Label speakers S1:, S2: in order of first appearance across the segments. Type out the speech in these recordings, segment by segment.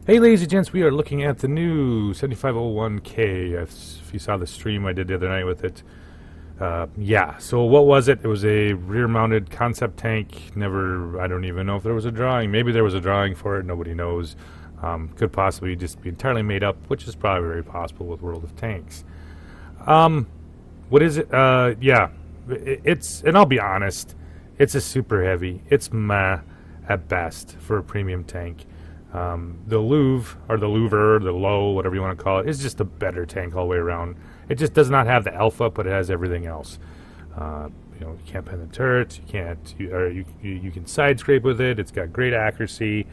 S1: Hey, ladies and gents, we are looking at the new 7501K. If you saw the stream I did the other night with it. Yeah, so what was it? It was a rear-mounted concept tank. I don't even know if there was a drawing. Maybe there was a drawing for it. Nobody knows. Could possibly just be entirely made up, which is probably very possible with World of Tanks. What is it? Yeah, and I'll be honest, it's a super heavy. It's meh at best for a premium tank. The Louvre, or the Louvre, the Low, whatever you want to call it, is just a better tank all the way around. It just does not have the alpha, but it has everything else. You can't pen the turrets, you can side scrape with it. It's got great accuracy,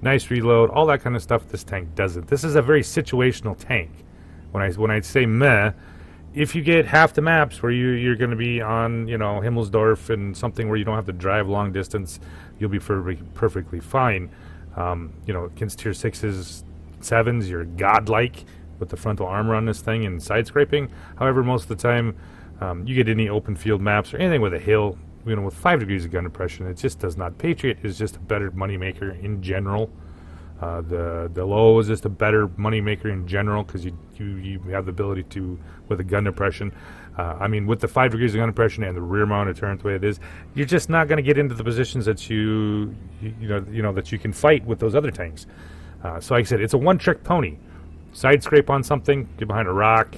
S1: nice reload, all that kind of stuff. This tank doesn't. This is a very situational tank. When I say meh, if you get half the maps where you're going to be on, Himmelsdorf and something where you don't have to drive long distance, you'll be perfectly fine. Against tier 6s, 7s, you're godlike with the frontal armor on this thing and side scraping. However, most of the time, you get any open field maps or anything with a hill, with 5 degrees of gun depression, it just does not. Patriot is just a better moneymaker in general. The Low is just a better moneymaker in general because you have the ability to, with a gun depression. With the 5 degrees of gun depression and the rear mounted turret the way it is, you're just not going to get into the positions that that you can fight with those other tanks. So like I said, it's a one-trick pony. Side scrape on something, get behind a rock,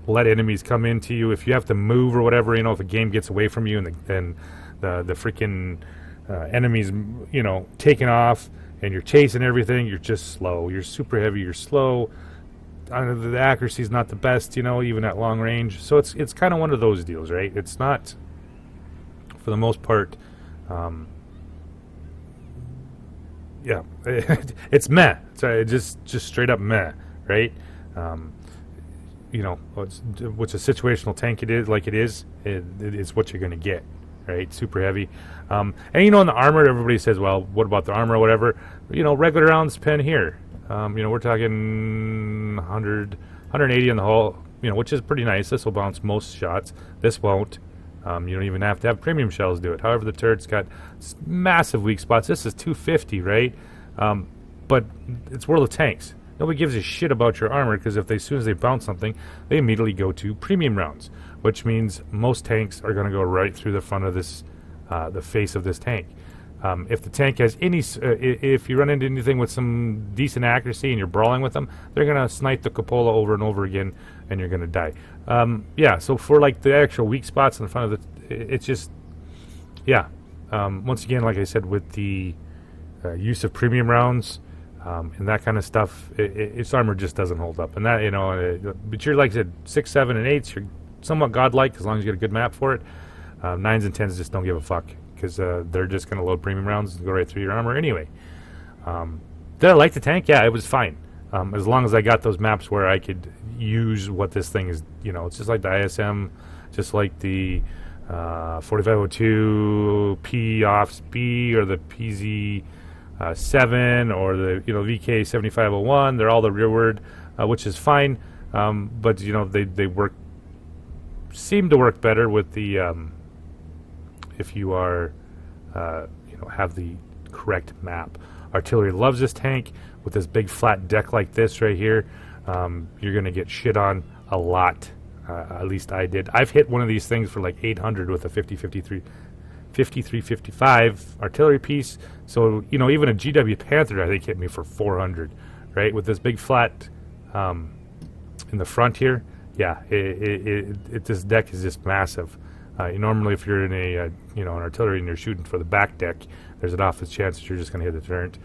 S1: let enemies come into you. If you have to move or whatever, if a game gets away from you and the freaking enemies, taking off and you're chasing everything, you're just slow. You're super heavy, you're slow. The accuracy is not the best, even at long range. So it's kind of one of those deals, right? It's not, for the most part, yeah, it's meh. It's just straight up meh, right? What's a situational tank it's what you're going to get, right? Super heavy. And in the armor, everybody says, well, what about the armor or whatever? Regular rounds pen here. We're talking 180 in the hull, which is pretty nice. This will bounce most shots. This won't. You don't even have to have premium shells do it. However, the turret's got massive weak spots. This is 250, right? But it's World of Tanks. Nobody gives a shit about your armor because as soon as they bounce something, they immediately go to premium rounds, which means most tanks are going to go right through the front of this, the face of this tank. If the tank has if you run into anything with some decent accuracy and you're brawling with them, they're going to snipe the cupola over and over again, and you're going to die. So for the actual weak spots in the front of it's just, yeah. Once again, like I said, with the use of premium rounds and that kind of stuff, its armor just doesn't hold up. And that, but you're, like I said, 6, 7, and 8s, you're somewhat godlike as long as you get a good map for it. 9s and 10s just don't give a fuck, because they're just going to load premium rounds and go right through your armor anyway. Did I like the tank? Yeah, it was fine. As long as I got those maps where I could use what this thing is, it's just like the ISM, just like the 4502 P off B or the PZ 7 or the VK 7501. They're all the rearward, which is fine. But they seem to work better with the if you are have the correct map. Artillery loves this tank. With this big flat deck like this right here, you're going to get shit on a lot. At least I did. I've hit one of these things for like 800 with a 5355 artillery piece. So, even a GW Panther, I think, hit me for 400, right? With this big flat in the front here. Yeah, this deck is just massive. Normally, if you're in an artillery and you're shooting for the back deck, there's an obvious chance that you're just going to hit the turret.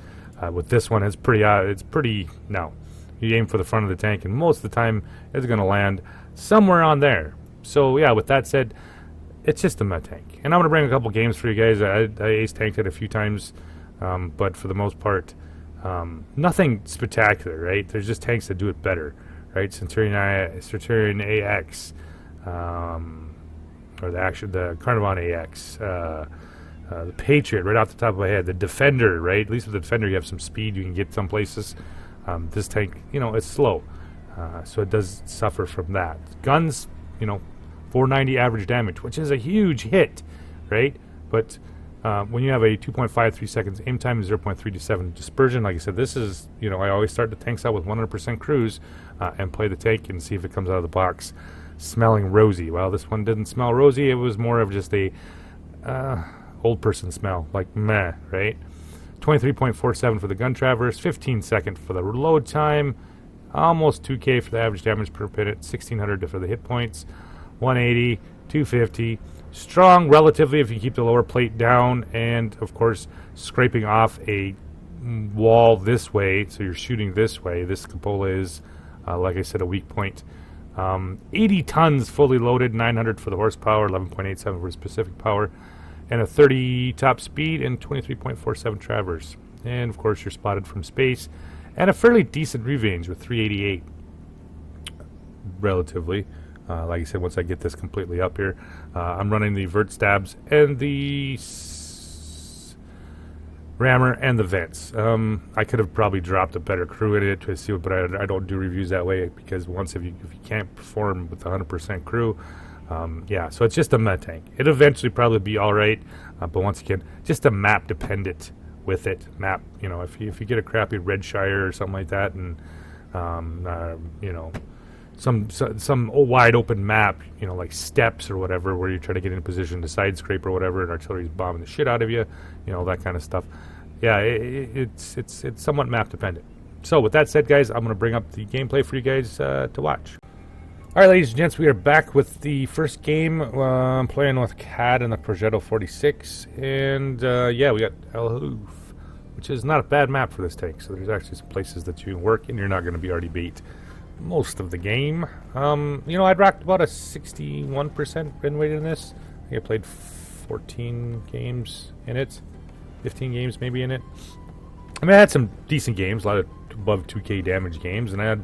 S1: With this one, it's pretty. No, you aim for the front of the tank, and most of the time, it's going to land somewhere on there. So yeah, with that said, it's just a meh tank, and I'm going to bring a couple games for you guys. I ace tanked it a few times, but for the most part, nothing spectacular. Right? There's just tanks that do it better. Right? Centurion AX. Or the Carnivon AX, the Patriot, right off the top of my head, the Defender, right? At least with the Defender, you have some speed, you can get some places. This tank, it's slow, so it does suffer from that. Guns, 490 average damage, which is a huge hit, right? But When you have a 2.53 seconds aim time and 0.327 dispersion, like I said, this is, I always start the tanks out with 100% cruise and play the tank and see if it comes out of the box smelling rosy. Well, this one didn't smell rosy. It was more of just a old person smell, like meh, right? 23.47 for the gun traverse, 15 second for the load time, almost 2K for the average damage per minute, 1600 for the hit points, 180, 250. Strong relatively if you keep the lower plate down, and of course scraping off a wall this way, so you're shooting this way. This cupola is, like I said, a weak point. 80 tons fully loaded, 900 for the horsepower, 11.87 for specific power, and a 30 top speed and 23.47 traverse. And of course you're spotted from space, and a fairly decent rerange with 388 relatively. Like I said, once I get this completely up here, I'm running the vert stabs and the rammer and the vents. I could have probably dropped a better crew in it to see, but I don't do reviews that way, because once if you can't perform with 100% crew, yeah. So it's just a meh tank. It'll eventually probably be all right, but once again, just a map dependent with it. Map, if you get a crappy Red Shire or something like that, and some wide open map, like steps or whatever, where you try to get in a position to side scrape or whatever, and artillery's bombing the shit out of you, that kind of stuff. Yeah, it's somewhat map dependent. So with that said, guys, I'm going to bring up the gameplay for you guys to watch. All right, ladies and gents, we are back with the first game. I'm playing with CAD and the Progetto 46, and yeah, we got El Hoof, which is not a bad map for this tank. So there's actually some places that you can work, and you're not going to be already beat most of the game. I'd rocked about a 61% win rate in this. I think I played 14 games in it, 15 games maybe in it. I mean, I had some decent games, a lot of above 2K damage games, and I had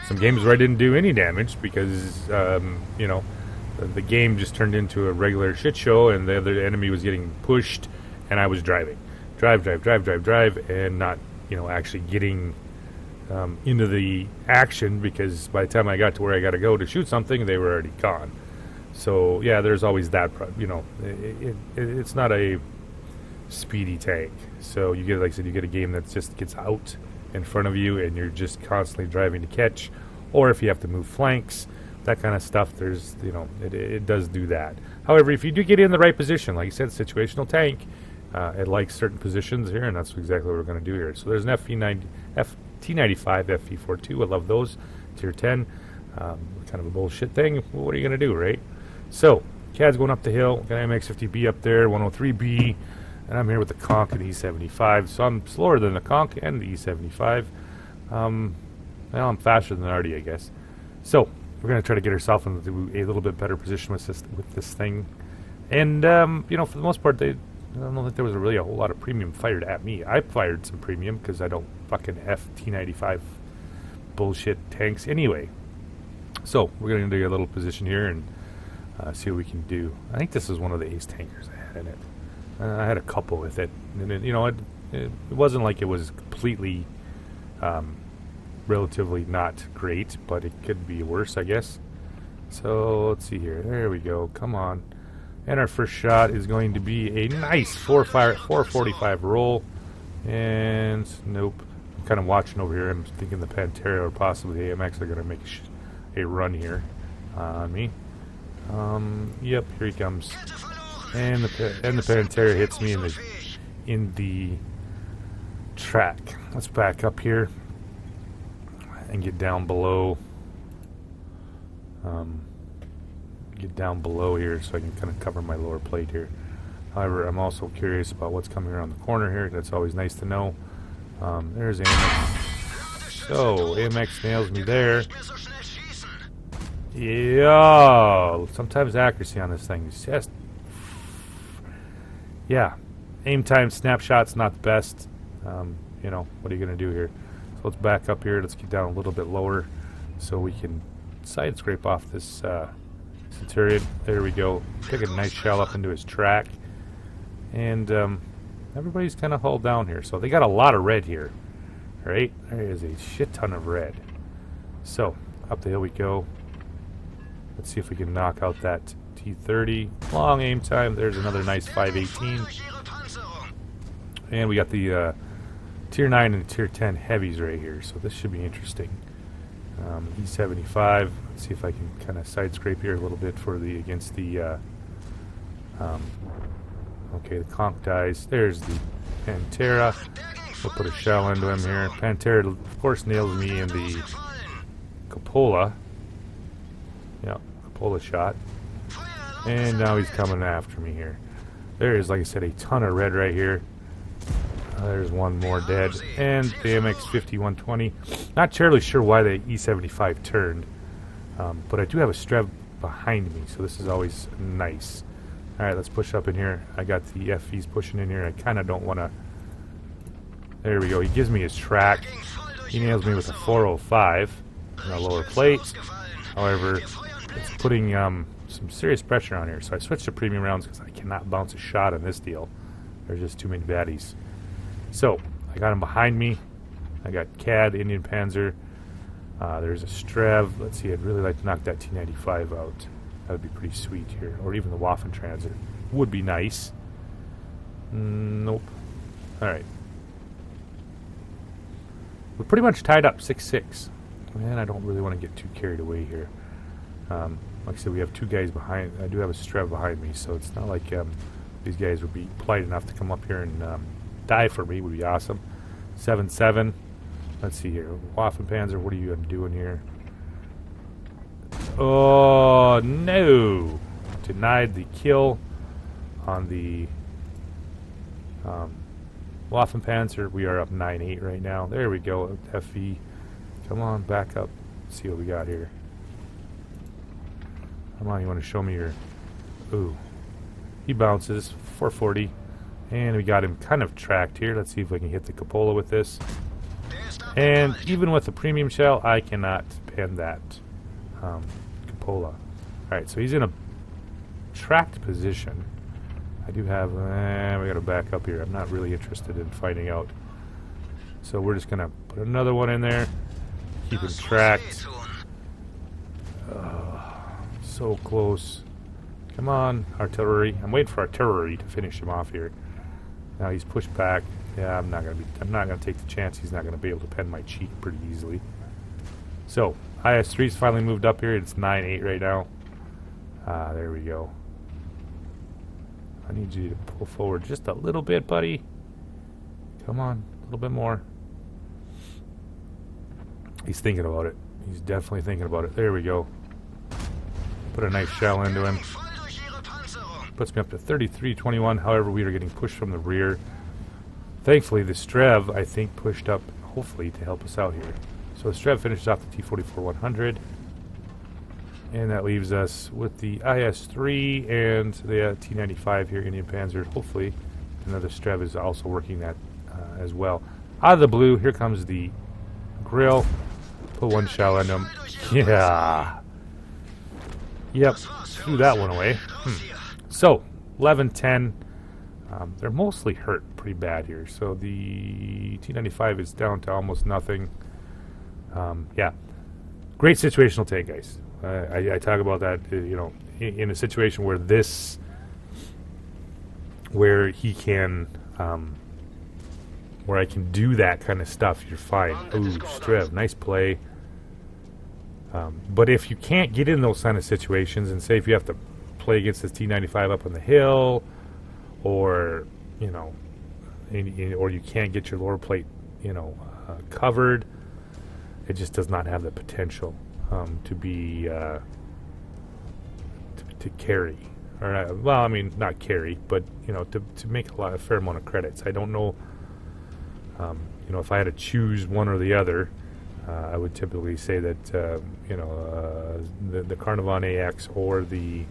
S1: some games where I didn't do any damage because, the game just turned into a regular shit show, and the other enemy was getting pushed, and I was driving. Drive, and not, actually getting into the action, because by the time I got to where I got to go to shoot something, they were already gone. So yeah, there's always that. It's not a speedy tank. So you get, like I said, you get a game that just gets out in front of you, and you're just constantly driving to catch, or if you have to move flanks, that kind of stuff. There's, it does do that. However, if you do get in the right position, like you said, situational tank, it likes certain positions here, and that's exactly what we're going to do here. So there's an T95 FV42. I love those. Tier 10. Kind of a bullshit thing. Well, what are you going to do, right? So, CAD's going up the hill. Got an MX-50B up there, 103B. And I'm here with the Conch and the E75. So I'm slower than the Conch and the E75. Well, I'm faster than Artie, I guess. So, we're going to try to get ourselves into a little bit better position with this thing. And, for the most part, I don't think there was really a whole lot of premium fired at me. I fired some premium because I don't fucking F T95 bullshit tanks anyway. So we're going to do a little position here and see what we can do. I think this is one of the ace tankers I had in it. I had a couple with it. And it wasn't like it was completely relatively not great, but it could be worse, I guess. So let's see here. There we go. Come on. And our first shot is going to be a nice 445 roll. And nope. I'm kind of watching over here. I'm thinking the Pantera or possibly the AMX are going to make a run here on me. Yep, here he comes. And the Pantera hits me in the track. Let's back up here and get down below. Get down below here so I can kind of cover my lower plate here. However, I'm also curious about what's coming around the corner here. That's always nice to know. There's AMX. So, AMX nails me there. Yeah, sometimes accuracy on this thing is just... Yeah, aim time snapshot's not the best. What are you going to do here? So let's back up here. Let's get down a little bit lower so we can side scrape off this... Centurion. There we go. Take a nice shell up into his track. And everybody's kind of hauled down here. So they got a lot of red here. Right? There is a shit ton of red. So, up the hill we go. Let's see if we can knock out that T30. Long aim time. There's another nice 518. And we got the Tier 9 and Tier 10 heavies right here, so this should be interesting. E75. Let's see if I can kind of side scrape here a little bit for the against the. Okay, the conch dies. There's the Pantera. We'll put a shell into him here. Pantera, of course, nails me in the cupola. Yeah, cupola shot. And now he's coming after me here. There is, like I said, a ton of red right here. There's one more dead. And the MX-50-120. Not terribly sure why the E75 turned. But I do have a Strev behind me, so this is always nice. Alright, let's push up in here. I got the FVs pushing in here. I kind of don't want to... There we go. He gives me his track. He nails me with a 405 and a lower plate. However, it's putting some serious pressure on here. So I switched to premium rounds because I cannot bounce a shot on this deal. There's just too many baddies. So, I got him behind me. I got CAD, Indian Panzer. There's a Strev. Let's see, I'd really like to knock that T95 out. That would be pretty sweet here. Or even the Waffen Transit. Would be nice. Nope. Alright. We're pretty much tied up 6-6. And I don't really want to get too carried away here. Like I said, we have two guys behind. I do have a Strev behind me, so it's not like these guys would be polite enough to come up here and die for me. Would be awesome. 7-7. Let's see here. Waffen Panzer, what are you doing here? Oh, no! Denied the kill on the Waffen Panzer. We are up 9-8 right now. There we go. FV. Come on, back up. Let's see what we got here. Come on, you want to show me your... Ooh. He bounces. 440. And we got him kind of tracked here. Let's see if we can hit the cupola with this. And even with the premium shell, I cannot pen that cupola. Alright, so he's in a tracked position. I do have... we gotta back up here. I'm not really interested in finding out. So we're just gonna put another one in there. Keep him tracked. So close. Come on, artillery. I'm waiting for artillery to finish him off here. Now he's pushed back. Yeah, I'm not gonna take the chance he's not gonna be able to pen my cheek pretty easily. So, IS-3's finally moved up here. It's 9-8 right now. There we go. I need you to pull forward just a little bit, buddy. Come on, a little bit more. He's thinking about it. He's definitely thinking about it. There we go. Put a nice shell into him. Puts me up to 33-21. However, we are getting pushed from the rear. Thankfully, the Strev, I think, pushed up, hopefully, to help us out here. So the Strev finishes off the T-44-100. And that leaves us with the IS-3 and the T-95 here, Indian Panzer. Hopefully, another Strev is also working that as well. Out of the blue, here comes the grill. Put one shell in him. Yeah. Yep. Threw that one away. So, 11-10. They're mostly hurt pretty bad here. So the T-95 is down to almost nothing. Yeah. Great situational tank, guys. I talk about that, in a situation where he can, where I can do that kind of stuff, you're fine. Ooh, Strev, nice play. But if you can't get in those kind of situations, and say if you have to play against this T-95 up on the hill, or, or you can't get your lower plate, covered, it just does not have the potential to be to carry, or well, I mean, not carry, but to make a fair amount of credits. I don't know, if I had to choose one or the other, I would typically say that the Carnivon AX or the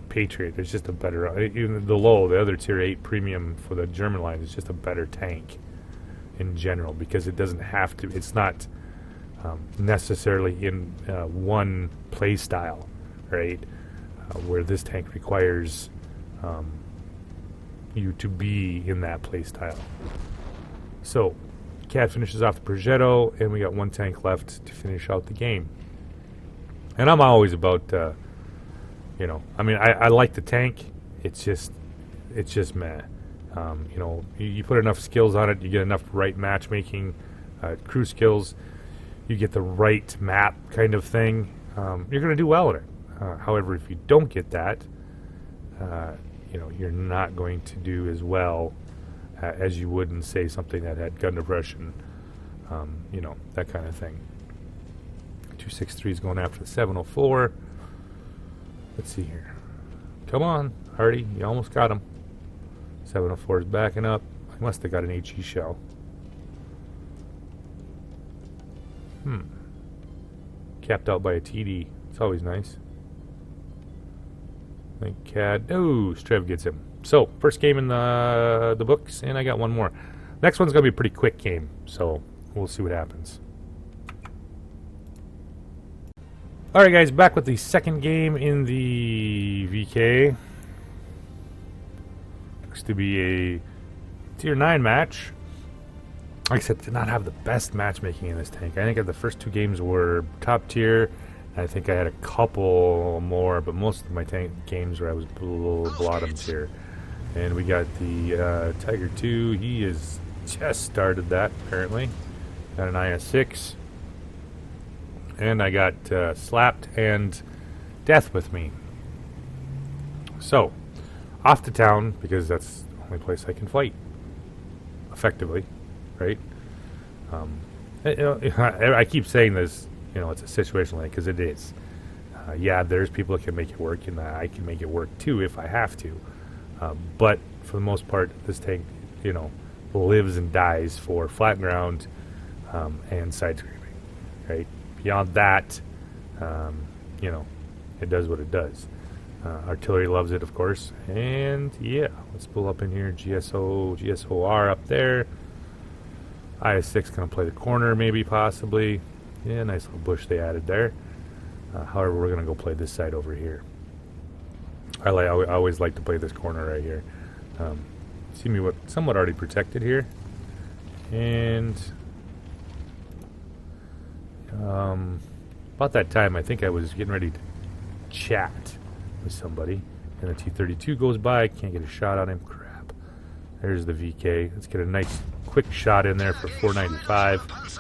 S1: Patriot is just a better, even the other Tier 8 premium for the German line is just a better tank in general, because it doesn't have to, it's not necessarily in one play style, right? Where this tank requires you to be in that play style. So, CAD finishes off the Progetto, and we got one tank left to finish out the game. And I'm always about, I like the tank. It's just meh. You know, you put enough skills on it, you get enough right matchmaking, crew skills, you get the right map kind of thing, you're going to do well in it. However, if you don't get that, you know, you're not going to do as well as you would in, say, something that had gun depression, you know, that kind of thing. 263 is going after the 704. Let's see here. Come on, Hardy, you almost got him. 704 is backing up. I must have got an HE shell. Capped out by a TD. It's always nice. I think CAD. Oh, Strev gets him. So, first game in the books, and I got one more. Next one's going to be a pretty quick game, so we'll see what happens. Alright guys, back with the second game in the VK. Looks to be a tier 9 match. Like I said, did not have the best matchmaking in this tank. I think the first two games were top tier. I think I had a couple more, but most of my tank games where I was below bottom tier. And we got the Tiger 2. He has just started that, apparently. Got an IS-6. And I got Slapped and Death with me. So, off to town, because that's the only place I can fight. Effectively, right? You know, I keep saying this, you know, it's a situational thing, because it is. Yeah, there's people that can make it work, and I can make it work too if I have to. But for the most part, this tank, you know, lives and dies for flat ground and side scraping, right? Beyond that, you know, it does what it does. Artillery loves it, of course. And yeah, let's pull up in here. GSOR up there. IS-6 going to play the corner, maybe, possibly. Yeah, nice little bush they added there. However, we're going to go play this side over here. I always like to play this corner right here. See me somewhat already protected here. And about that time, I think I was getting ready to chat with somebody, and the T-32 goes by. I can't get a shot on him. Crap. There's the VK. Let's get a nice quick shot in there for 495.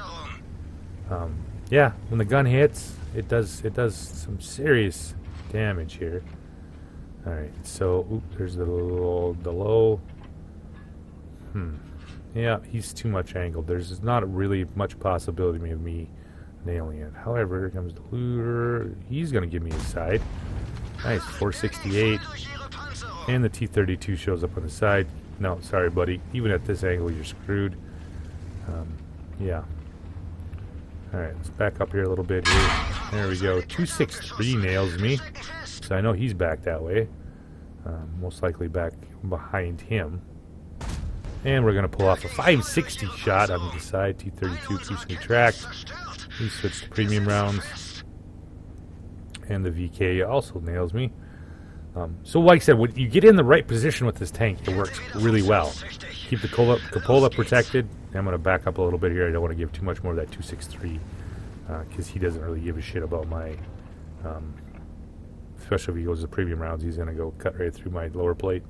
S1: Yeah, when the gun hits, it does some serious damage here. All right, so there's the low. Yeah, he's too much angled. There's not really much possibility of me nailing it. However, here comes the looter. He's going to give me his side. Nice, 468. And the T-32 shows up on the side. No, sorry, buddy. Even at this angle, you're screwed. Yeah. Alright, let's back up here a little bit here. There we go. 263 nails me. So I know he's back that way. Most likely back behind him. And we're going to pull off a 560 shot on the side. T-32 keeps me tracked. We switch to premium rounds. And the VK also nails me. So like I said, when you get in the right position with this tank, it works really well. Keep the cupola protected. I'm going to back up a little bit here. I don't want to give too much more of that 263 because he doesn't really give a shit about my... especially if he goes to premium rounds, he's going to go cut right through my lower plate.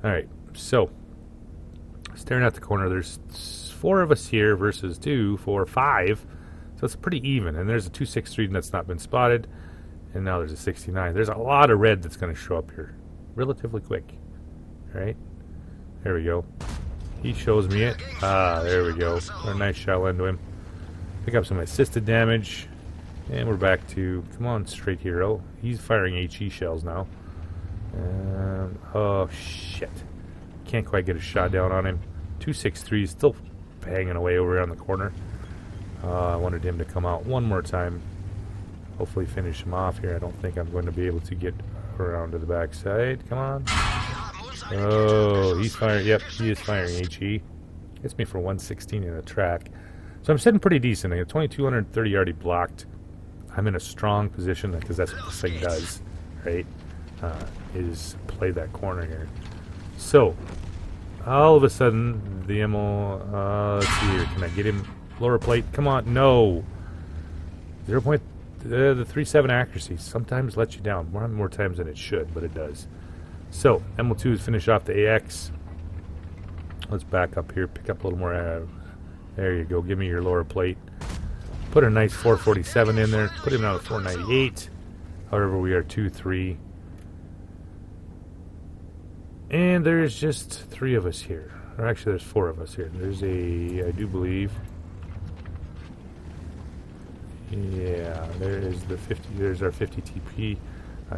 S1: Alright, so staring at the corner, there's 4 of us here versus 2, 4, 5. So it's pretty even. And there's a 263 that's not been spotted. And now there's a 69. There's a lot of red that's going to show up here relatively quick. Alright. There we go. He shows me it. Ah, there we go. Put a nice shell into him. Pick up some assisted damage. And we're back to... Come on, straight hero. He's firing HE shells now. Oh, shit. Can't quite get a shot down on him. 263 is still banging away over on the corner. I wanted him to come out one more time. Hopefully finish him off here. I don't think I'm going to be able to get around to the backside. Come on. Oh, he's firing. Yep, he is firing HE. Gets me for 116 in a track. So I'm sitting pretty decent. I have 2230 already blocked. I'm in a strong position because that's what this thing does, right? Is play that corner here. So, all of a sudden, the MO, let's see here. Can I get him lower plate? Come on. No. 0. The 3.7 accuracy sometimes lets you down. More times than it should, but it does. So, MO2 is finish off the AX. Let's back up here, pick up a little more. There you go. Give me your lower plate. Put a nice 447 in there. Put him down to 498. However, we are 2-3. And there's just 3 of us here. Or actually, there's 4 of us here. There's I do believe. Yeah, there is the 50. There's our 50 TP.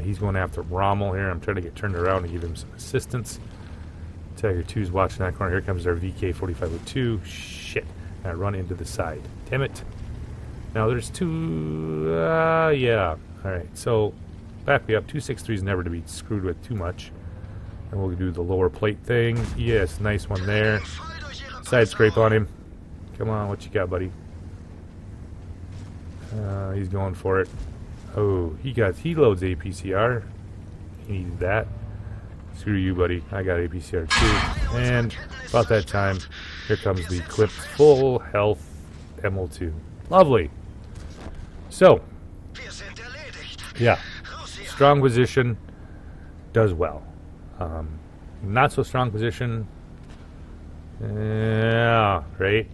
S1: He's going after Rommel here. I'm trying to get turned around and give him some assistance. Tiger 2's watching that corner. Here comes our VK 4502. Shit. I run into the side. Damn it. Now there's 2. Yeah. Alright, so back me up. 263 is never to be screwed with too much. And we'll do the lower plate thing. Yes, nice one there. Side scrape on him. Come on, what you got, buddy? He's going for it. Oh, he loads APCR. He needed that. Screw you, buddy. I got APCR too. And about that time, here comes the clipped full health ML2. Lovely. So, yeah, strong position does well. Not so strong position, yeah, right.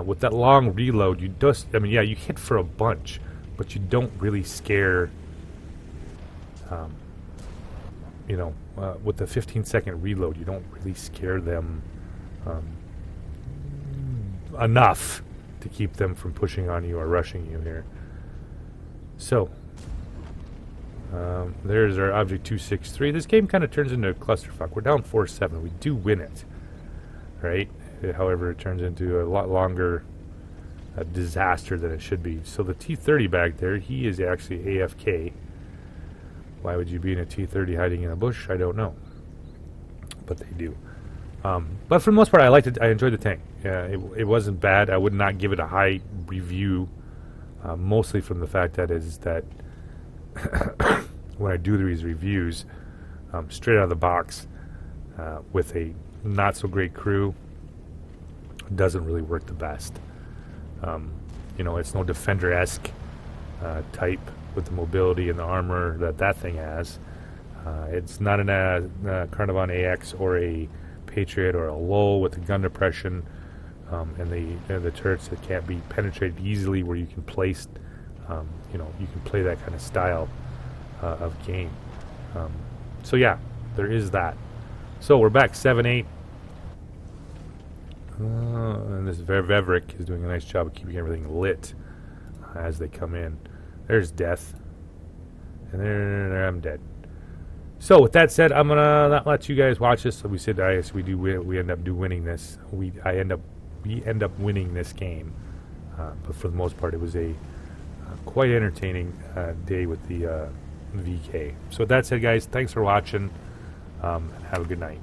S1: With that long reload, you just, I mean, yeah, you hit for a bunch, but you don't really scare. You know, with the 15-second reload, you don't really scare them enough to keep them from pushing on you or rushing you here. So, there's our Object 263. This game kind of turns into a clusterfuck. We're down 4-7. We do win it, right? However, it turns into a lot longer disaster than it should be. So the T-30 back there, he is actually AFK. Why would you be in a T-30 hiding in a bush? I don't know. But they do. But for the most part, I liked it. I enjoyed the tank. It wasn't bad. I would not give it a high review, mostly from the fact that when I do these reviews, straight out of the box, with a not so great crew, doesn't really work the best. You know, it's no Defender-esque type with the mobility and the armor that thing has. It's not a Carnivon AX or a Patriot or a Low with the gun depression and the turrets that can't be penetrated easily, where you can place, you know, you can play that kind of style of game. So yeah, there is that. So we're back 7-8. And this Veverick is doing a nice job of keeping everything lit as they come in. There's death. And there I'm dead. So with that said, I'm gonna not let you guys watch this. So we said we end up winning this. We end up winning this game. But for the most part, it was a quite entertaining day with the VK. So with that said, guys, thanks for watching. And have a good night.